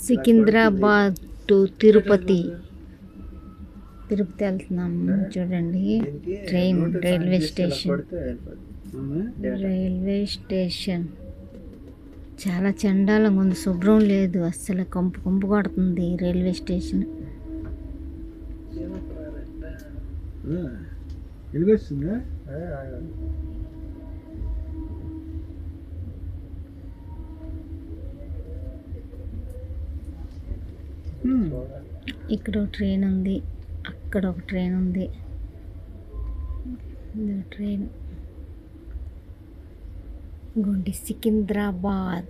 Secunderabad to Tirupati వెళ్తున్నాం చూడండి. Railway station చాలా చండాలంగా ఉంది, శుభ్రం లేదు, అస్సలు కంపు కంపు కొడుతుంది రైల్వే స్టేషన్. ఇక్కడ ఒక ట్రైన్ ఉంది, అక్కడ ఒక ట్రైన్ ఉంది. ట్రైన్ గుండి సికింద్రాబాద్.